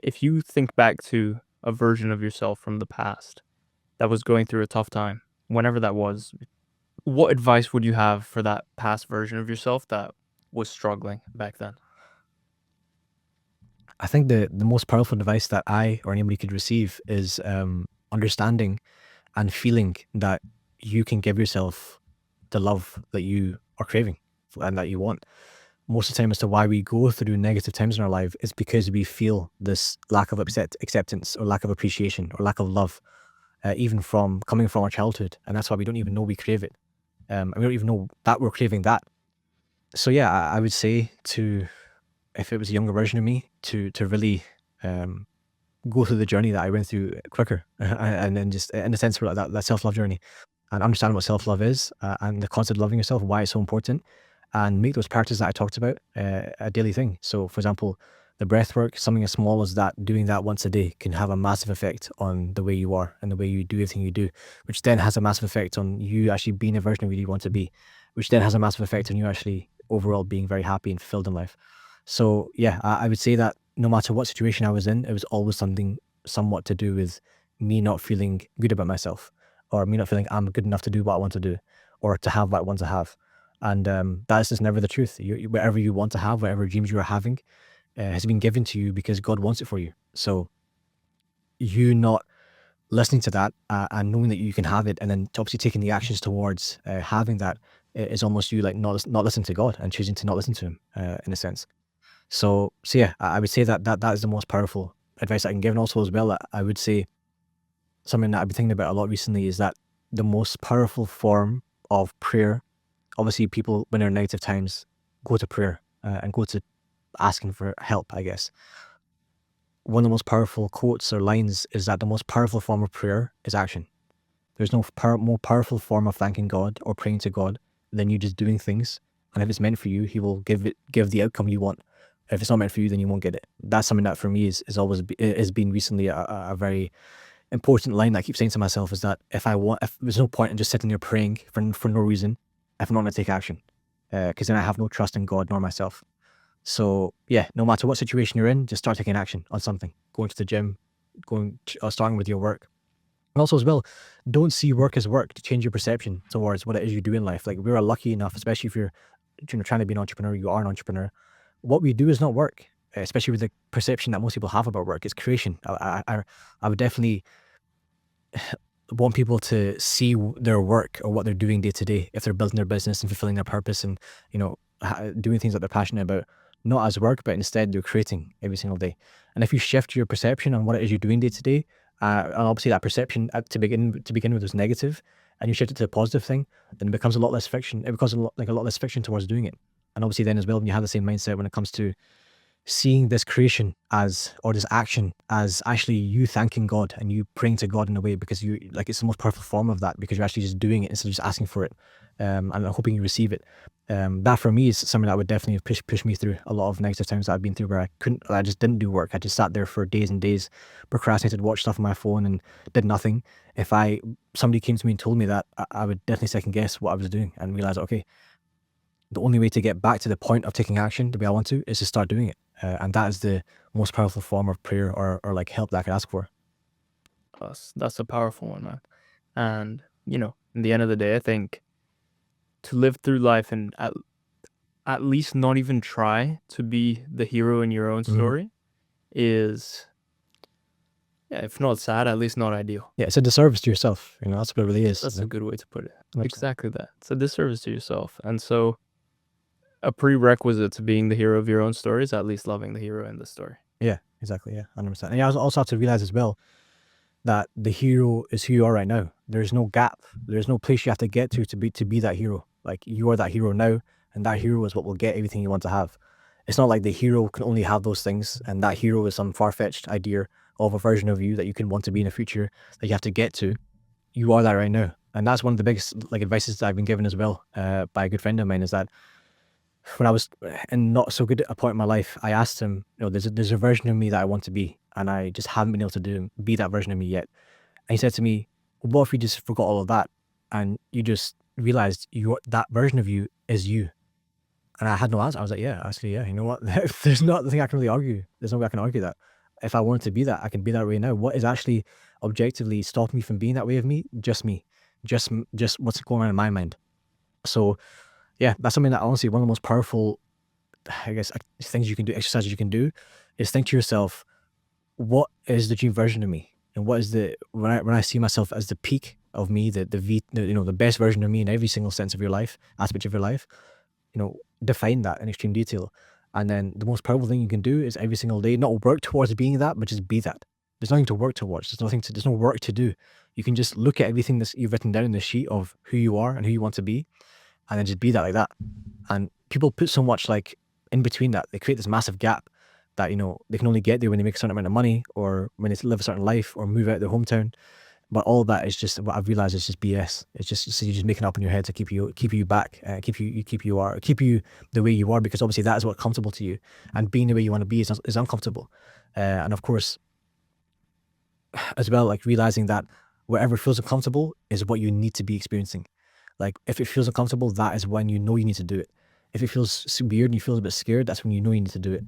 if you think back to a version of yourself from the past that was going through a tough time, whenever that was, what advice would you have for that past version of yourself that was struggling back then? I think the most powerful advice that I or anybody could receive is understanding and feeling that you can give yourself the love that you are craving and that you want. Most of the time, as to why we go through negative times in our life is because we feel this lack of acceptance or lack of appreciation or lack of love, even from coming from our childhood. And that's why we don't even know we crave it. And we don't even know that we're craving that. So yeah, I would say to, if it was a younger version of me, to really go through the journey that I went through quicker, and then just in a sense for that self love journey, and understand what self love is, and the concept of loving yourself, why it's so important, and make those practices that I talked about a daily thing. So, for example, the breath work, something as small as that, doing that once a day can have a massive effect on the way you are and the way you do everything you do, which then has a massive effect on you actually being a version of you you want to be, which then has a massive effect on you actually overall being very happy and fulfilled in life. So yeah, I would say that no matter what situation I was in, it was always something somewhat to do with me not feeling good about myself, or me not feeling I'm good enough to do what I want to do, or to have what I want to have. And that is just never the truth. Whatever you want to have, whatever dreams you are having, has been given to you because God wants it for you. So you not listening to that, and knowing that you can have it, and then obviously taking the actions towards having that, is almost you like not listening to God and choosing to not listen to Him, in a sense. So yeah, I would say that is the most powerful advice I can give. And also as well, I would say something that I've been thinking about a lot recently is that the most powerful form of prayer, obviously people when they're in negative times go to prayer, and go to asking for help, I guess. One of the most powerful quotes or lines is that the most powerful form of prayer is action. There's no more powerful form of thanking God or praying to God than you just doing things. And if it's meant for you, He will give the outcome you want. If it's not meant for you, then you won't get it. That's something that for me is always has been recently a very important line that I keep saying to myself, is that if there's no point in just sitting there praying for no reason, if I'm not going to take action, because then I have no trust in God nor myself. So yeah, no matter what situation you're in, just start taking action on something. Going to the gym, starting with your work. And also as well, don't see work as work, to change your perception towards what it is you do in life. Like, we are lucky enough, especially if you're trying to be an entrepreneur, you are an entrepreneur. What we do is not work, especially with the perception that most people have about work. It's creation. I would definitely want people to see their work or what they're doing day to day, if they're building their business and fulfilling their purpose, and doing things that they're passionate about, not as work, but instead they're creating every single day. And if you shift your perception on what it is you're doing day to day, and obviously that perception, to begin with, was negative, and you shift it to a positive thing, then it becomes a lot less friction. It becomes a lot less friction towards doing it. And obviously then as well, when you have the same mindset when it comes to seeing this creation as, or this action as, actually you thanking God and you praying to God in a way, because you like, it's the most powerful form of that, because you're actually just doing it instead of just asking for it, and hoping you receive it. That for me is something that would definitely push me through a lot of negative times that I've been through, where I just didn't do work. I just sat there for days and days, procrastinated, watched stuff on my phone, and did nothing. If somebody came to me and told me that, I would definitely second guess what I was doing and realize, okay, the only way to get back to the point of taking action the way I want to is to start doing it. And that is the most powerful form of prayer, or like help that I could ask for. That's a powerful one, man. And, in the end of the day, I think to live through life and at least not even try to be the hero in your own Mhm. story is, yeah, if not sad, at least not ideal. Yeah, it's a disservice to yourself. That's what it really is. That's a good way to put it. 100%. Exactly that. It's a disservice to yourself. And so a prerequisite to being the hero of your own story is at least loving the hero in the story. Yeah, exactly. Yeah, 100%. And you also have to realize as well that the hero is who you are right now. There's no gap. There's no place you have to get to be that hero. Like, you are that hero now, and that hero is what will get everything you want to have. It's not like the hero can only have those things, and that hero is some far-fetched idea of a version of you that you can want to be in the future that you have to get to. You are that right now. And that's one of the biggest like advices that I've been given as well, by a good friend of mine, is that when I was in not so good a point in my life, I asked him, there's a version of me that I want to be, and I just haven't been able to be that version of me yet. And he said to me, "What if you just forgot all of that, and you just realized that version of you is you?" And I had no answer. I was like, "Yeah, actually, yeah. You know what? There's nothing I can really argue. There's no way I can argue that." if I wanted to be that, I can be that way now. What is actually objectively stopping me from being that way of me? Just me. Just what's going on in my mind. So yeah, that's something that honestly one of the most powerful, I guess, things you can do, exercises you can do, is think to yourself, what is the dream version of me, and what is the when I see myself as the peak of me, the best version of me in every single sense of your life, aspect of your life, define that in extreme detail. And then the most powerful thing you can do is every single day not work towards being that, but just be that. There's nothing to work towards. There's no work to do. You can just look at everything that you've written down in the sheet of who you are and who you want to be, and then just be that like that. And people put so much like in between that. They create this massive gap that, they can only get there when they make a certain amount of money, or when they live a certain life, or move out of their hometown. But all of that is just, what I've realized, is just BS. It's just, so you're just making up in your head to keep you back, keep you the way you are, because obviously that is what's comfortable to you, and being the way you want to be is uncomfortable. And of course, as well, like realizing that whatever feels uncomfortable is what you need to be experiencing. Like if it feels uncomfortable, that is when you know you need to do it. If it feels weird and you feel a bit scared, that's when you know you need to do it.